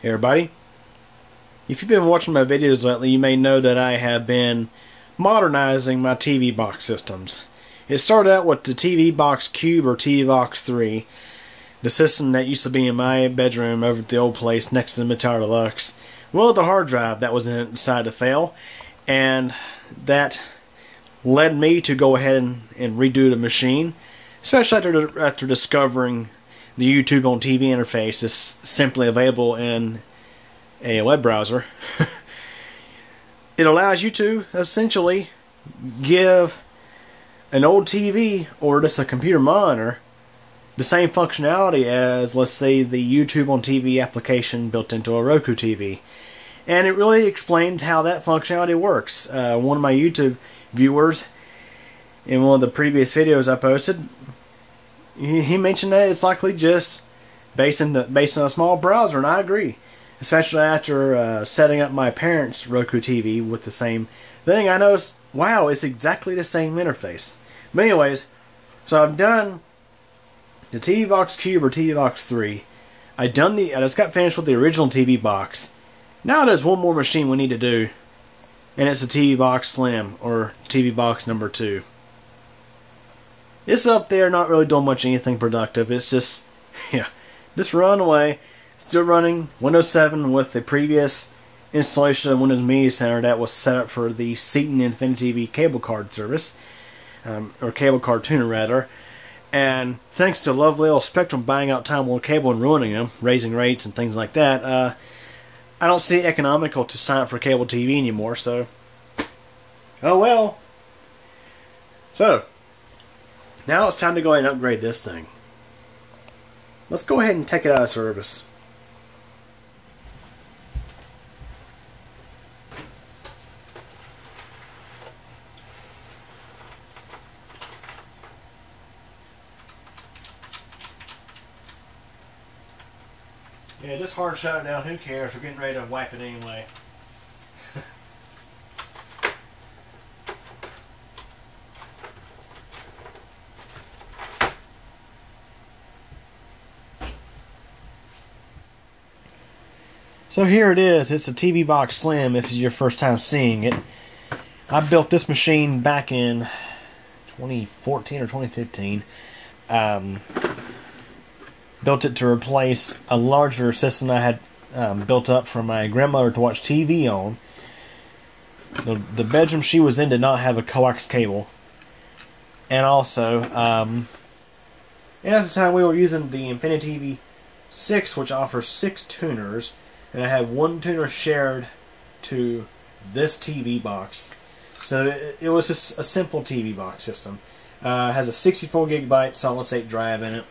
Hey everybody, if you've been watching my videos lately, you may know that I have been modernizing my TiViBox systems. It started out with the TiViBox Cube or TiViBox 3, the system that used to be in my bedroom over at the old place next to the Metal Deluxe. Well, the hard drive that was in it decided to fail, and that led me to go ahead and redo the machine, especially after discovering the YouTube on TV interface is simply available in a web browser. It allows you to essentially give an old TV or just a computer monitor the same functionality as, let's say, the YouTube on TV application built into a Roku TV. And it really explains how that functionality works. One of my YouTube viewers, in one of the previous videos I posted, he mentioned that it's likely just based on a small browser, and I agree. Especially after setting up my parents' Roku TV with the same thing, I noticed, wow, it's exactly the same interface. But anyways, so I've done the TiViBox Cube or TiViBox 3. I just got finished with the original TiViBox. Now there's one more machine we need to do, and it's the TiViBox Slim or TiViBox number 2. It's up there, not really doing much anything productive. It's just, just run away. Still running Windows 7 with the previous installation of Windows Media Center that was set up for the Seton Infinity TV cable card service, or cable card tuner rather. And thanks to lovely old Spectrum buying out Time Warner Cable and ruining them, raising rates and things like that, I don't see it economical to sign up for cable TV anymore. So, oh well. So, now it's time to go ahead and upgrade this thing. Let's go ahead and take it out of service. Yeah, just hard shut it down. Who cares? We're getting ready to wipe it anyway. So here it is. It's a TiViBox Slim if it's your first time seeing it. I built this machine back in 2014 or 2015. Built it to replace a larger system I had built up for my grandmother to watch TV on. The bedroom she was in did not have a coax cable. And also, at the time we were using the Infinity TV 6, which offers 6 tuners. And I had one tuner shared to this TV box. So it was just a simple TV box system. It has a 64 gigabyte solid state drive in it.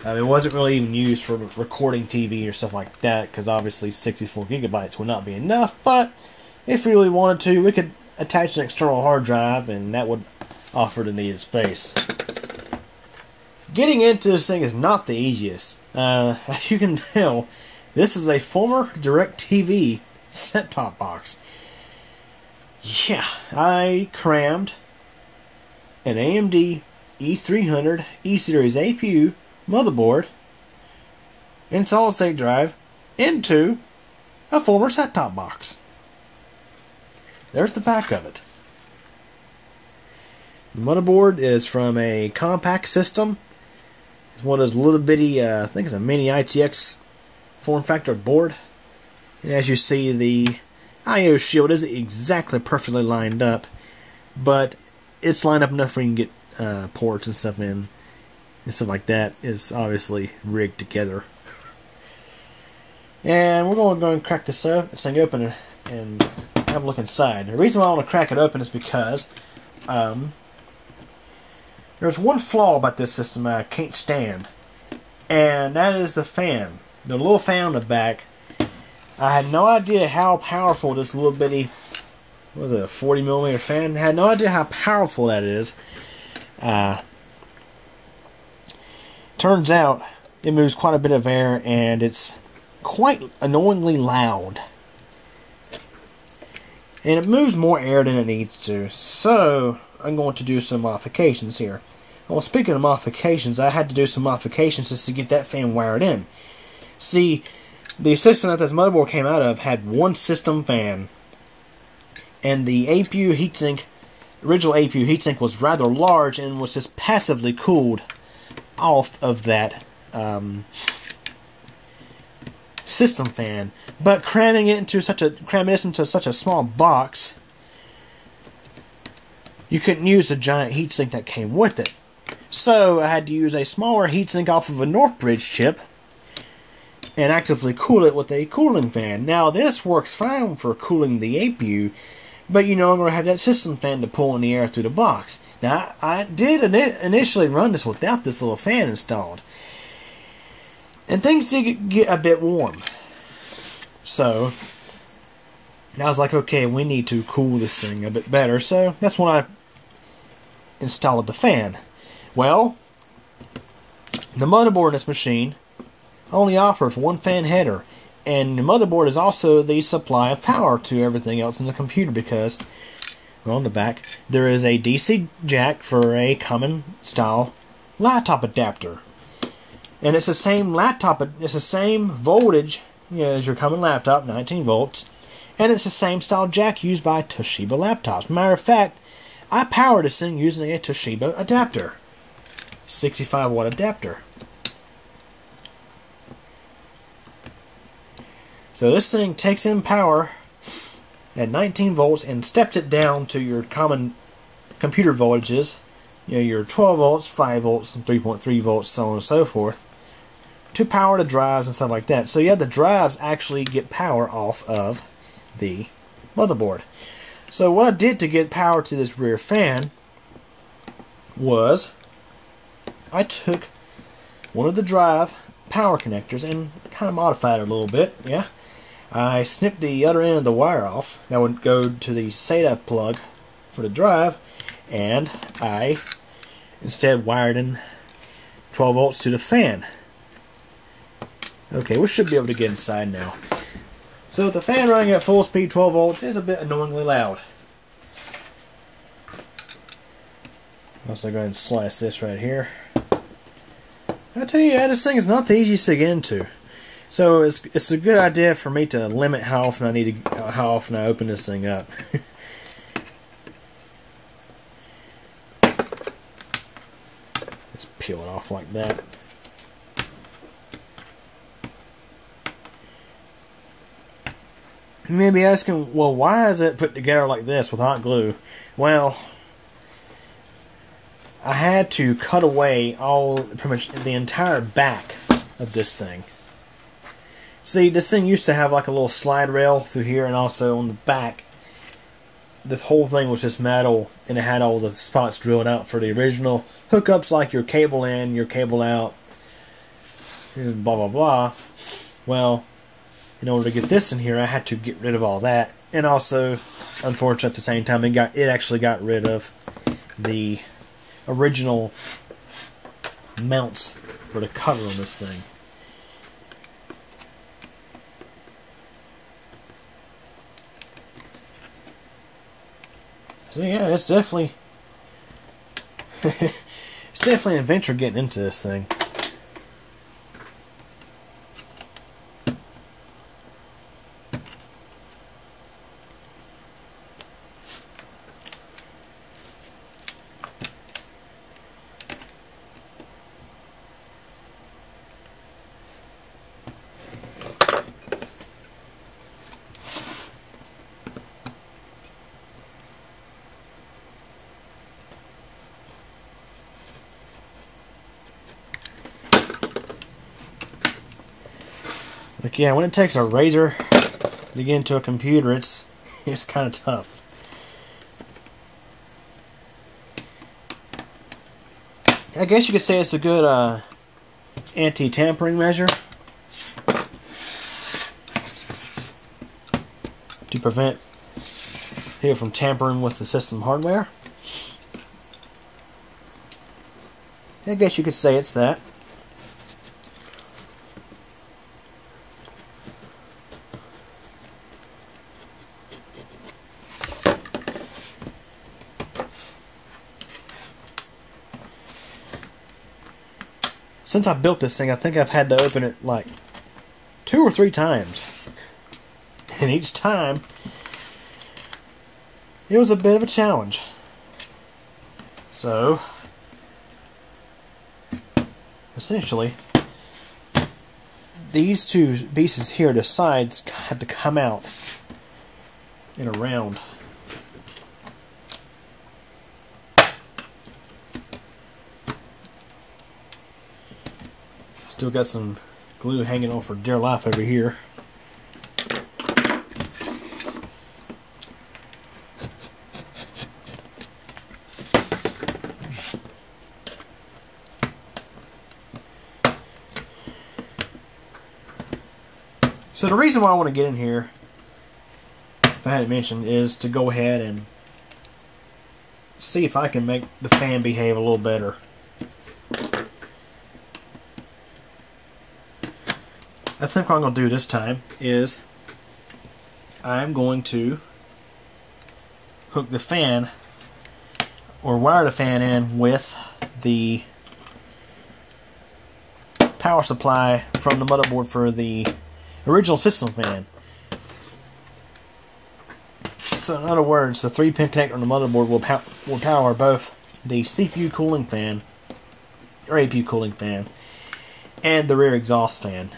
It wasn't really even used for recording TV or stuff like that, because obviously 64 gigabytes would not be enough. But if we really wanted to, we could attach an external hard drive, and that would offer the needed space. Getting into this thing is not the easiest. As you can tell, this is a former DirecTV set-top box. Yeah, I crammed an AMD E300 E-Series APU motherboard and solid-state drive into a former set-top box. There's the back of it. The motherboard is from a compact system. It's one of those little bitty, I think it's a mini ITX form factor board. And as you see, the I/O shield isn't exactly perfectly lined up, but it's lined up enough where you can get ports and stuff in, and stuff like that. Is obviously rigged together. And we're going to go and crack this thing open and have a look inside. The reason why I want to crack it open is because there's one flaw about this system I can't stand, and that is the fan. The little fan on the back. I had no idea how powerful this little bitty, what was it, a 40mm fan? I had no idea how powerful that is. Turns out it moves quite a bit of air, and it's quite annoyingly loud. And it moves more air than it needs to. So I'm going to do some modifications here. Well, speaking of modifications, I had to do some modifications just to get that fan wired in. See, the system that this motherboard came out of had one system fan, and the APU heatsink, original APU heatsink, was rather large and was just passively cooled off of that system fan. But cramming this into such a small box, you couldn't use the giant heatsink that came with it. So I had to use a smaller heatsink off of a Northbridge chip and actively cool it with a cooling fan. Now this works fine for cooling the APU, but you no longer have that system fan to pull in the air through the box. Now I did initially run this without this little fan installed, and things did get a bit warm. So I was like, okay, we need to cool this thing a bit better. So that's when I installed the fan. Well, the motherboard in this machine only offers one fan header, and the motherboard is also the supply of power to everything else in the computer, because, well, on the back there is a DC jack for a common style laptop adapter, and it's the same it's the same voltage, as your common laptop, 19 volts, and it's the same style jack used by Toshiba laptops. Matter of fact, I power this thing using a Toshiba adapter, 65 watt adapter. So this thing takes in power at 19 volts and steps it down to your common computer voltages, your 12 volts, 5 volts, and 3.3 volts, so on and so forth, to power the drives and stuff like that. So yeah, the drives actually get power off of the motherboard. So what I did to get power to this rear fan was I took one of the drive power connectors and kind of modified it a little bit. Yeah, I snipped the other end of the wire off that would go to the SATA plug for the drive, and I instead wired in 12 volts to the fan. Okay, we should be able to get inside now. So the fan running at full speed, 12 volts, is a bit annoyingly loud. I'm also going to go ahead and slice this right here. I tell you, this thing is not the easiest to get into. So it's a good idea for me to limit how often I open this thing up. Just peel it off like that. You may be asking, well, why is it put together like this with hot glue? Well, I had to cut away pretty much the entire back of this thing. See, this thing used to have like a little slide rail through here, and also on the back, this whole thing was just metal, and it had all the spots drilled out for the original hookups, like your cable in, your cable out, and blah blah blah. Well, in order to get this in here, I had to get rid of all that, and also, unfortunately, at the same time, it actually got rid of the original mounts for the cover on this thing. So yeah, it's definitely an adventure getting into this thing. Like, yeah, when it takes a razor to get into a computer, it's kind of tough. I guess you could say it's a good anti-tampering measure to prevent people from tampering with the system hardware. I guess you could say it's that. Since I built this thing, I think I've had to open it like 2 or 3 times. And each time, it was a bit of a challenge. So, essentially, these 2 pieces here, the sides, had to come out in a round. Still got some glue hanging on for dear life over here. So the reason why I want to get in here, if I hadn't mentioned, is to go ahead and see if I can make the fan behave a little better. I think what I'm going to do this time is I'm going to hook the fan or wire the fan in with the power supply from the motherboard for the original system fan. So in other words, the 3-pin connector on the motherboard will power both the CPU cooling fan or APU cooling fan and the rear exhaust fan.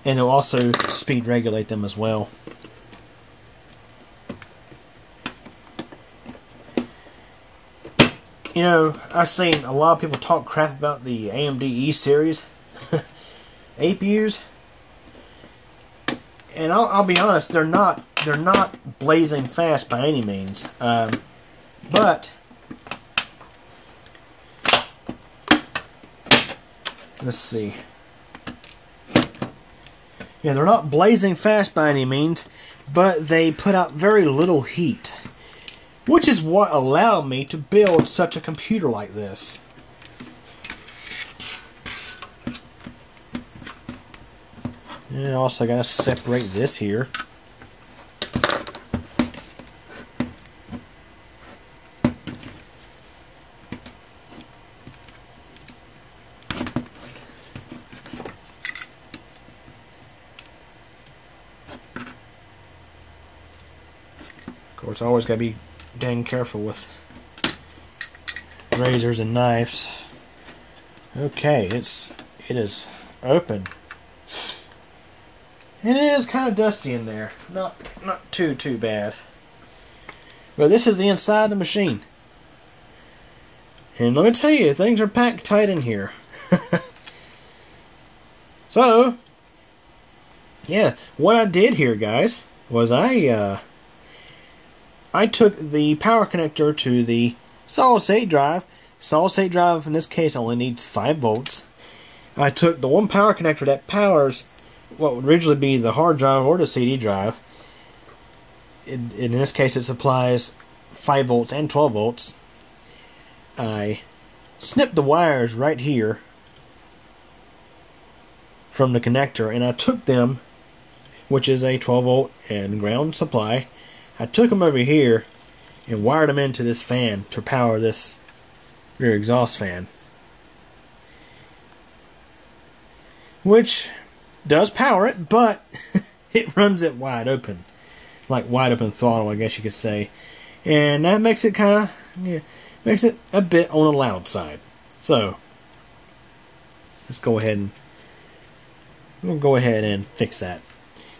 And it'll also speed regulate them as well. You know, I've seen a lot of people talk crap about the AMD E-series APUs, and I'll be honest, they're not blazing fast by any means. But let's see. Yeah, they're not blazing fast by any means, but they put out very little heat, which is what allowed me to build such a computer like this. And also got to separate this here. Of course, I always got to be dang careful with razors and knives. Okay, it is open. It is kind of dusty in there. Not too bad. But this is the inside of the machine. And let me tell you, things are packed tight in here. So, yeah, what I did here, guys, was I took the power connector to the solid-state drive. Solid-state drive, in this case, only needs 5 volts. I took the one power connector that powers what would originally be the hard drive or the CD drive. In this case, it supplies 5 volts and 12 volts. I snipped the wires right here from the connector, and I took them, which is a 12 volt and ground supply, I took them over here and wired them into this fan to power this rear exhaust fan, which does power it, but it runs it wide open, like wide open throttle, I guess you could say, and that makes it kind of makes it a bit on the loud side. So let's go ahead and fix that.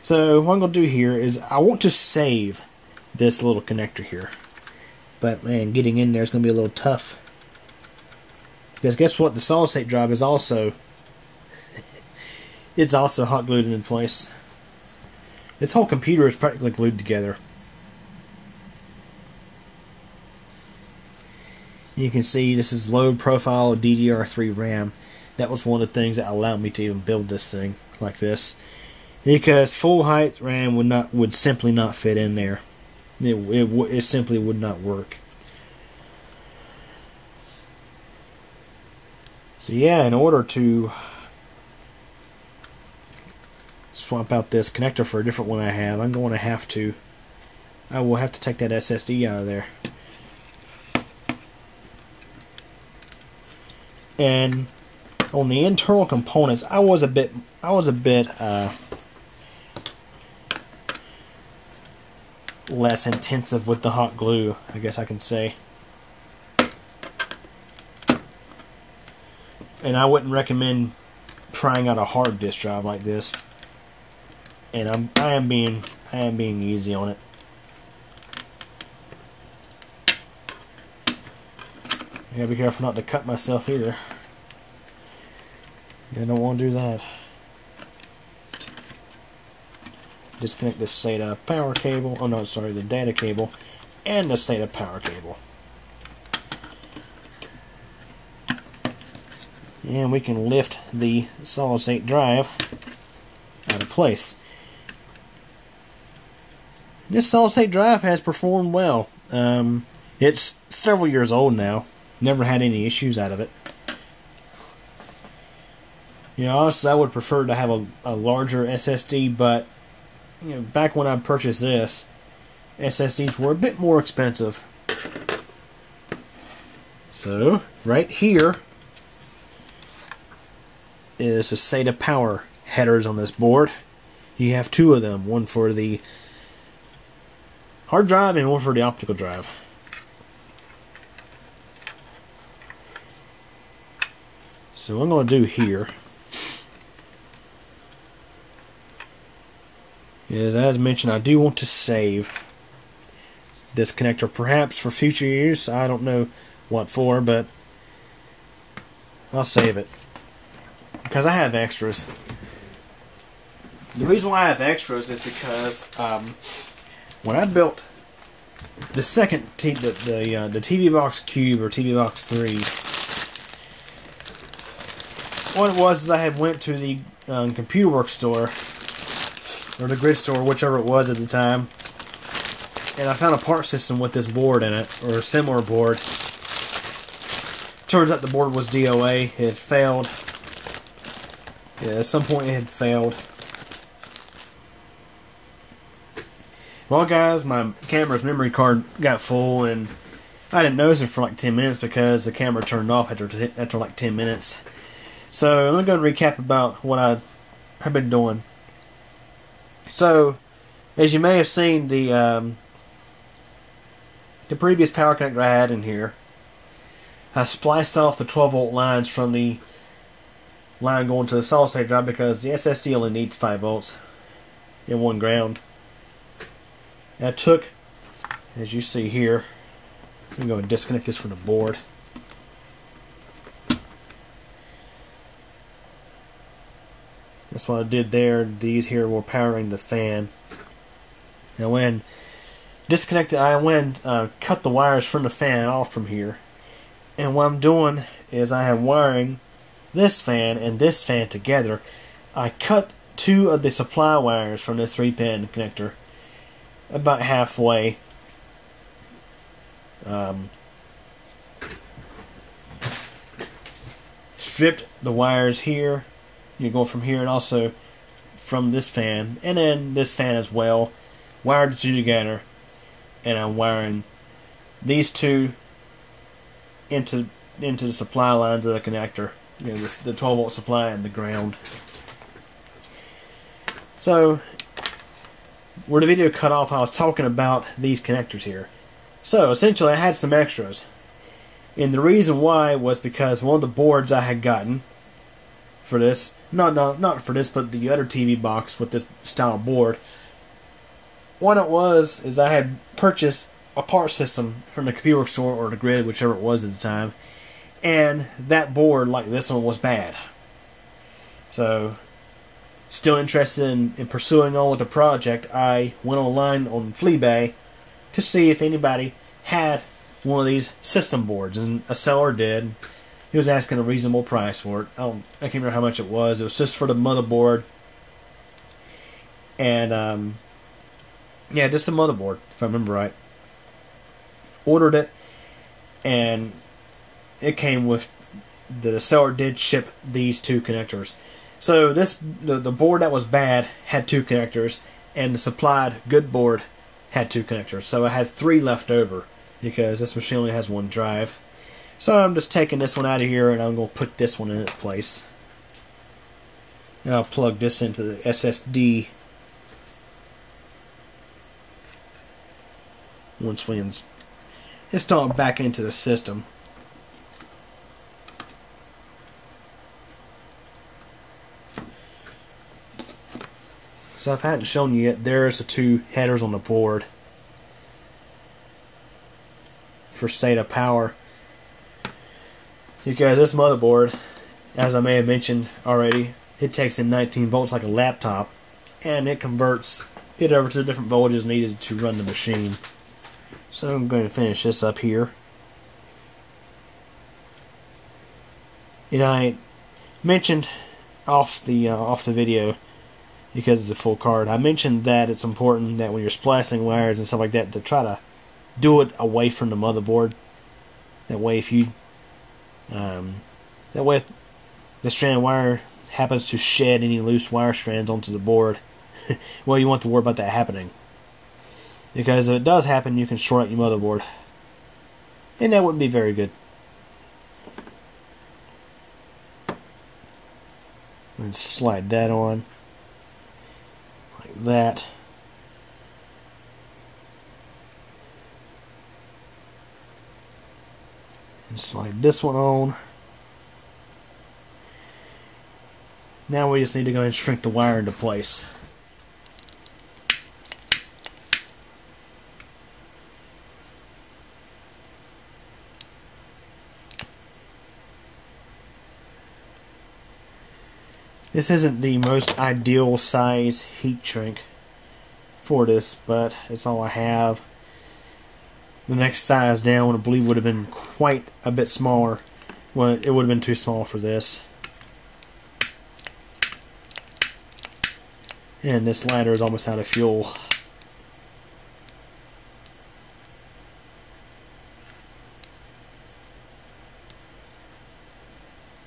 So what I'm going to do here is I want to save this little connector here, but man, getting in there is going to be a little tough, because guess what, the solid state drive is also it's also hot glued in place. This whole computer is practically glued together. You can see this is low profile DDR3 RAM. That was one of the things that allowed me to even build this thing like this, because full height RAM would simply not fit in there. It simply would not work. So yeah, in order to swap out this connector for a different one I have, I will have to take that SSD out of there. And on the internal components, I was a bit less intensive with the hot glue, I guess I can say. And I wouldn't recommend trying out a hard disk drive like this. And I am being easy on it. I gotta be careful not to cut myself either. I don't want to do that. Disconnect the SATA power cable. Oh no, sorry, the data cable and the SATA power cable. And we can lift the solid state drive out of place. This solid state drive has performed well. It's several years old now. Never had any issues out of it. You know, honestly, I would prefer to have a larger SSD, but you know, back when I purchased this, SSDs were a bit more expensive. So, right here is the SATA power headers on this board. You have two of them, one for the hard drive and one for the optical drive. So what I'm going to do here is, as mentioned, I do want to save this connector, perhaps for future use. I don't know what for, but I'll save it because I have extras. The reason why I have extras is because when I built the second the TiViBox Cube or TiViBox 3, what it was is I had went to the computer work store or the grid store, whichever it was at the time, and I found a part system with this board in it, or a similar board. Turns out the board was DOA. It had failed. Yeah, at some point it had failed. Well, guys, my camera's memory card got full, and I didn't notice it for like 10 minutes because the camera turned off after like 10 minutes. So let me go and recap about what I have been doing. So, as you may have seen, the previous power connector I had in here, I spliced off the 12-volt lines from the line going to the solid state drive because the SSD only needs 5 volts and 1 ground. And I took, as you see here, I'm going to go and disconnect this from the board. That's what I did there. These here were powering the fan. Now when disconnected, I went cut the wires from the fan off from here. And what I'm doing is I am wiring this fan and this fan together. I cut 2 of the supply wires from this 3-pin connector about halfway. Stripped the wires here. You go from here and also from this fan, and then this fan as well. Wired the 2 together, and I'm wiring these 2 into the supply lines of the connector. You know, the 12-volt supply and the ground. So, where the video cut off, I was talking about these connectors here. So, essentially, I had some extras, and the reason why was because one of the boards I had gotten for this, not for this, but the other TV box with this style board. What it was is I had purchased a part system from the computer work store or the grid, whichever it was at the time, and that board, like this one, was bad. So, still interested in pursuing on with the project, I went online on Fleabay to see if anybody had one of these system boards, and a seller did. He was asking a reasonable price for it. I can't remember how much it was. It was just for the motherboard. And, yeah, just a motherboard, if I remember right. Ordered it, and it came with, the seller did ship these 2 connectors. So the board that was bad had 2 connectors, and the supplied good board had 2 connectors. So I had 3 left over, because this machine only has 1 drive. So I'm just taking this one out of here and I'm going to put this one in its place. And I'll plug this into the SSD once we install it back into the system. So if I hadn't shown you yet, there's the two headers on the board for SATA power. Because this motherboard, as I may have mentioned already, it takes in 19 volts like a laptop, and it converts it over to the different voltages needed to run the machine. So I'm going to finish this up here. And I mentioned off the video, because it's a full card, I mentioned that it's important that when you're splicing wires and stuff like that, to try to do it away from the motherboard. That way, if you if the strand of wire happens to shed any loose wire strands onto the board, well, you want to worry about that happening. Because if it does happen, you can short out your motherboard. And that wouldn't be very good. And slide that on. Like that. And slide this one on. Now we just need to go ahead and shrink the wire into place. This isn't the most ideal size heat shrink for this, but it's all I have. The next size down, I believe, would have been quite a bit smaller. Well, it would have been too small for this. And this lighter is almost out of fuel.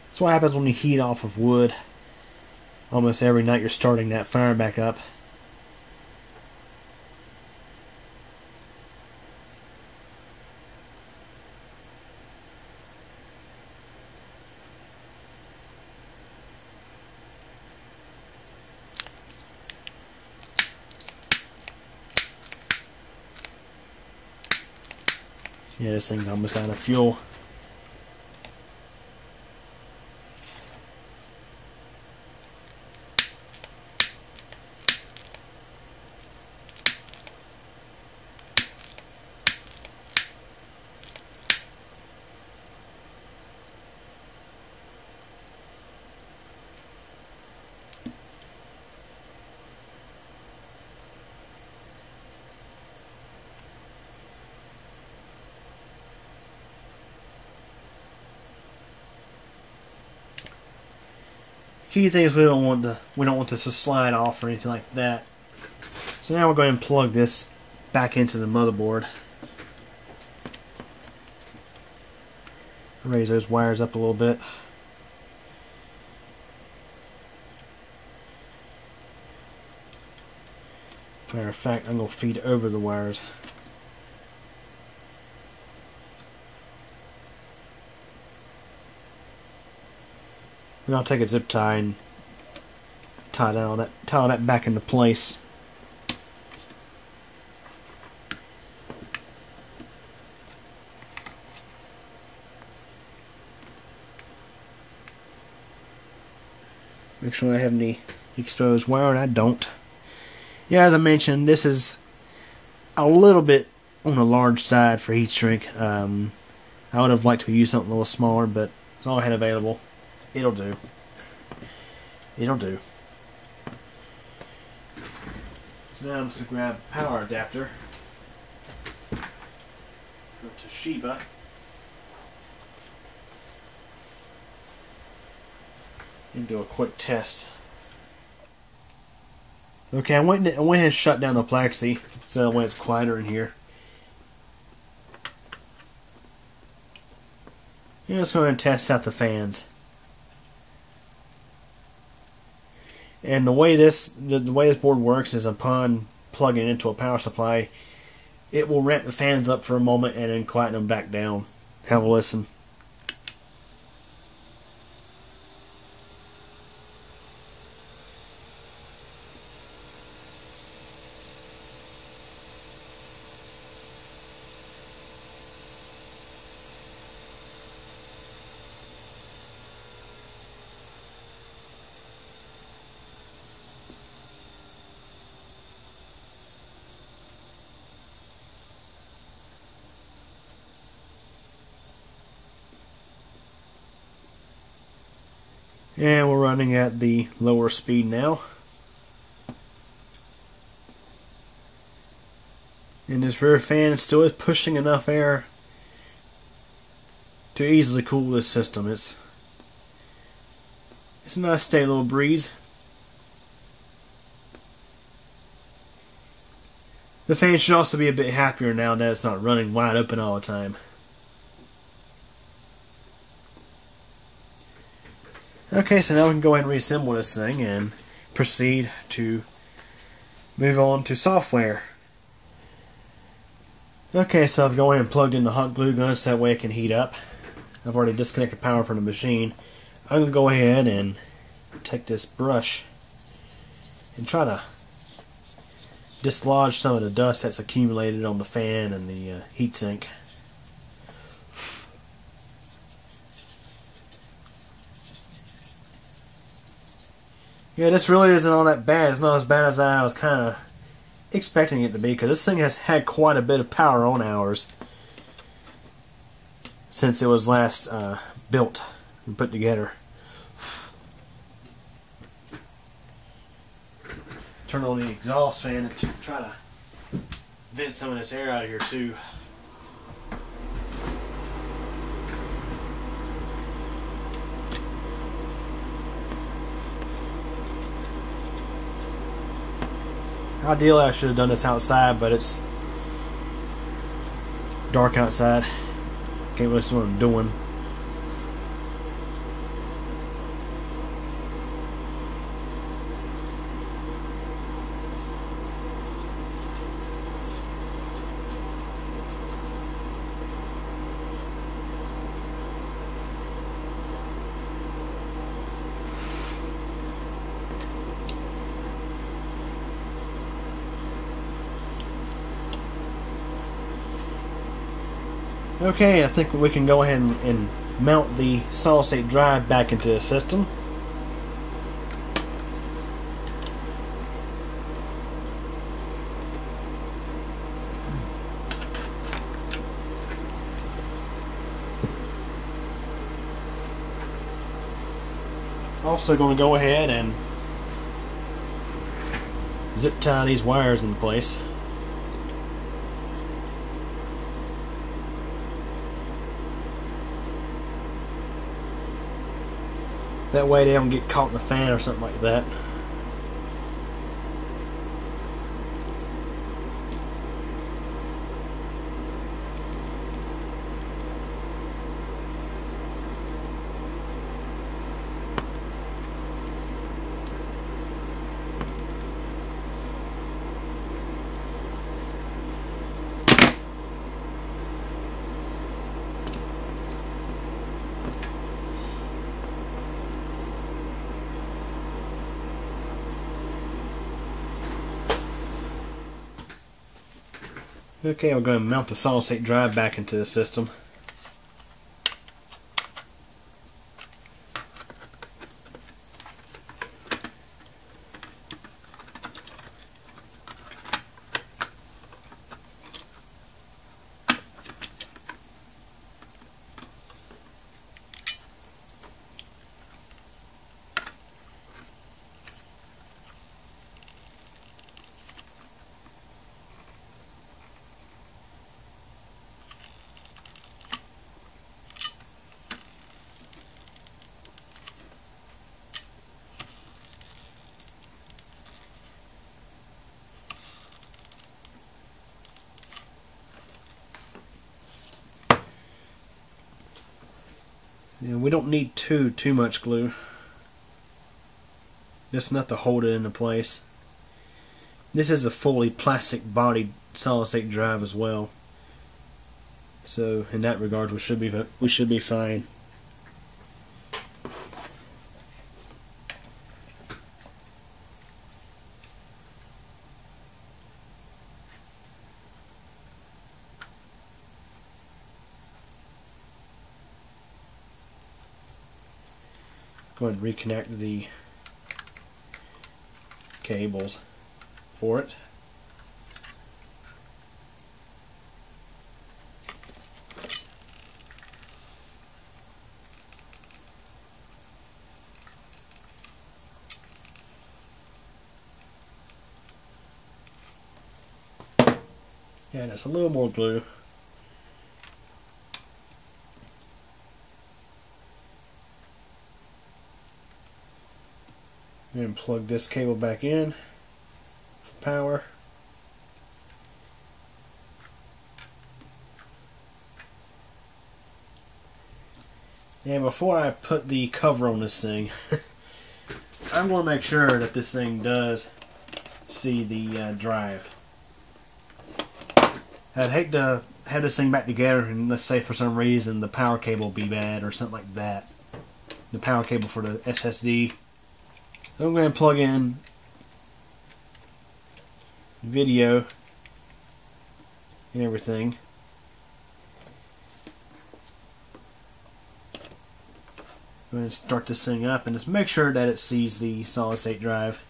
That's what happens when you heat off of wood. Almost every night you're starting that fire back up. Yeah, this thing's almost out of fuel. Key thing is we don't want this to slide off or anything like that. So now we're going to plug this back into the motherboard. Raise those wires up a little bit. Matter of fact, I'm going to feed over the wires. And I'll take a zip tie and tie that back into place. Make sure I have any exposed wire, and I don't. Yeah, as I mentioned, this is a little bit on the large side for heat shrink. I would have liked to use something a little smaller, but it's all I had available. It'll do. It'll do. So now I'm just going to grab a power adapter from Toshiba. And do a quick test. Okay, I went ahead and shut down the plexi so that way it's quieter in here. And let's go ahead and test out the fans. And the way this board works is upon plugging it into a power supply, it will ramp the fans up for a moment and then quieten them back down. Have a listen. And we're running at the lower speed now. And this rear fan still is pushing enough air to easily cool this system. It's a nice steady little breeze. The fan should also be a bit happier now that it's not running wide open all the time. Okay, so now we can go ahead and reassemble this thing and proceed to move on to software. Okay, so I've gone ahead and plugged in the hot glue gun so that way it can heat up. I've already disconnected power from the machine. I'm going to go ahead and take this brush and try to dislodge some of the dust that's accumulated on the fan and the heatsink. Yeah, this really isn't all that bad. It's not as bad as I was kind of expecting it to be, because this thing has had quite a bit of power on hours since it was last built and put together. Turn on the exhaust fan and try to vent some of this air out of here too. Ideally, I should have done this outside, but it's dark outside. Can't really see what I'm doing. Okay, I think we can go ahead and mount the solid-state drive back into the system. Also going to go ahead and zip tie these wires in place. That way they don't get caught in the fan or something like that. Okay, I'm going to mount the solid-state drive back into the system. And we don't need too much glue. Just enough to hold it into place. This is a fully plastic bodied solid-state drive as well. So in that regard we should be fine. Go ahead and reconnect the cables for it. Add just a little more glue. And plug this cable back in for power. And before I put the cover on this thing, I'm going to make sure that this thing does see the drive. I'd hate to have this thing back together and let's say for some reason the power cable be bad or something like that. The power cable for the SSD. So I'm going to plug in video and everything. I'm going to start this thing up and just make sure that it sees the solid state drive.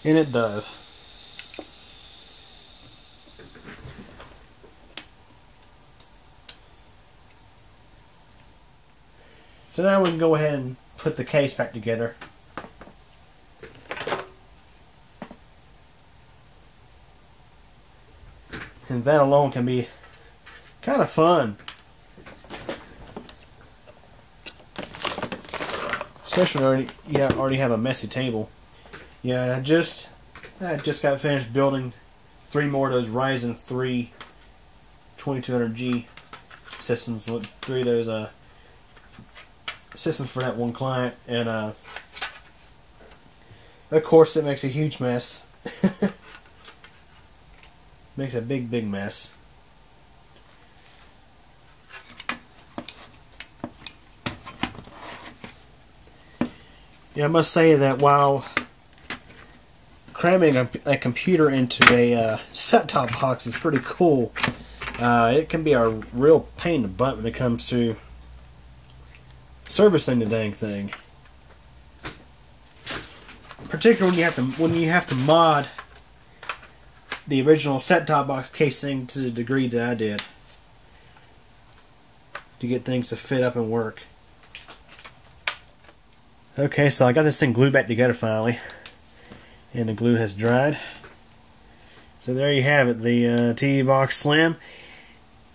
And it does. So now we can go ahead and put the case back together. And that alone can be kind of fun. Especially when you already have a messy table. Yeah, I just got finished building 3 more of those Ryzen 3 2200G systems with 3 of those systems for that one client, and of course it makes a huge mess. Makes a big mess. Yeah, I must say that while cramming a computer into a set-top box is pretty cool, it can be a real pain in the butt when it comes to servicing the dang thing. Particularly when you have to mod the original set-top box casing to the degree that I did to get things to fit up and work. Okay, so I got this thing glued back together finally. And the glue has dried. So there you have it, the TiViBox Slim.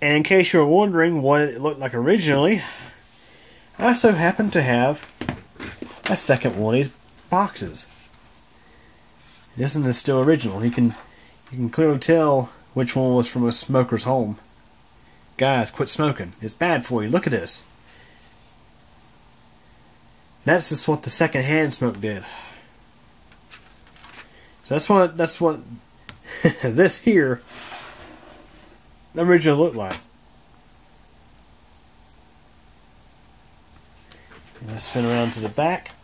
And in case you were wondering what it looked like originally, I so happen to have a second one of these boxes. This one is still original. You can clearly tell which one was from a smoker's home. Guys, quit smoking. It's bad for you. Look at this. That's just what the second-hand smoke did. So that's what this here originally looked like. Let's spin around to the back.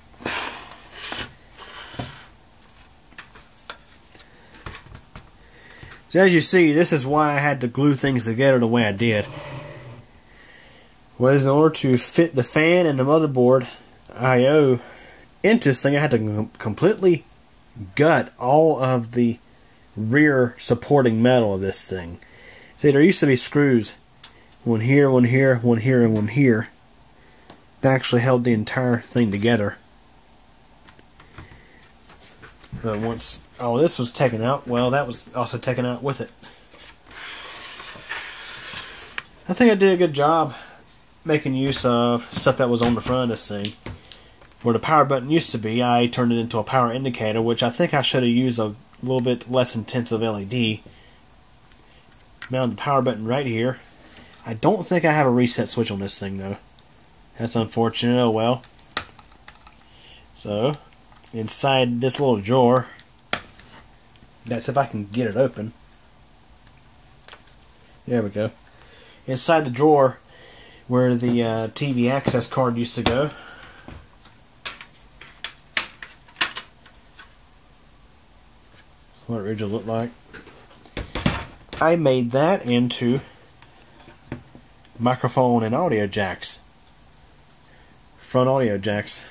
So as you see, this is why I had to glue things together the way I did. Was in order to fit the fan and the motherboard I/O into this thing, I had to completely gut all of the rear supporting metal of this thing. See, there used to be screws, one here, one here, one here, and one here, that actually held the entire thing together. But once all this was taken out, well, that was also taken out with it. I think I did a good job making use of stuff that was on the front of this thing. Where the power button used to be, I turned it into a power indicator, which I think I should have used a little bit less intensive LED. Mounted the power button right here. I don't think I have a reset switch on this thing though. That's unfortunate. Oh well. So, inside this little drawer, that's if I can get it open. There we go. Inside the drawer where the TV access card used to go, what it originally looked like. I made that into microphone and audio jacks. Front audio jacks.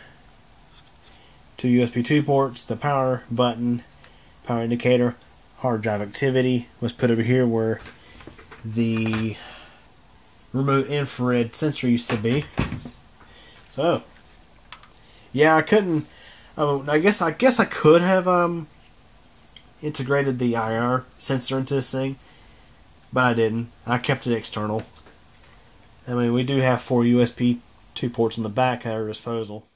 2 USB 2 ports, the power button, power indicator, hard drive activity was put over here where the remote infrared sensor used to be. So, yeah, I couldn't. I guess I could have integrated the IR sensor into this thing, but I didn't. I kept it external. I mean, we do have 4 USB 2 ports on the back at our disposal.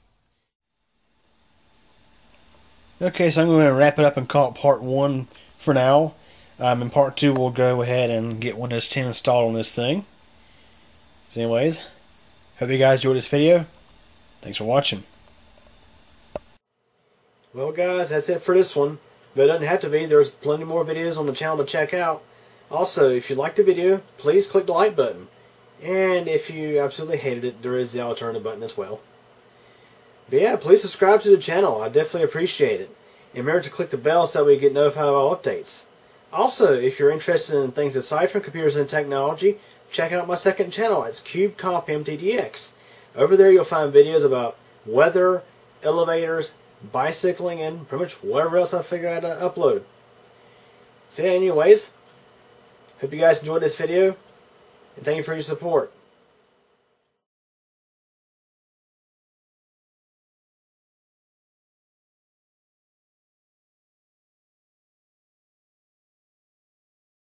Okay, so I'm going to wrap it up and call it part 1 for now. In part 2, we'll go ahead and get Windows 10 installed on this thing. So anyways, hope you guys enjoyed this video. Thanks for watching. Well guys, that's it for this one. But it doesn't have to be. There's plenty more videos on the channel to check out. Also, if you liked the video, please click the like button. And if you absolutely hated it, there is the alternative button as well. But yeah, please subscribe to the channel. I definitely appreciate it. And remember to click the bell so that we get notified of all updates. Also, if you're interested in things aside from computers and technology, check out my second channel. It's CubeComp MTDX. Over there you'll find videos about weather, elevators, bicycling, and pretty much whatever else I figure out to upload. So yeah, anyways, hope you guys enjoyed this video, and thank you for your support.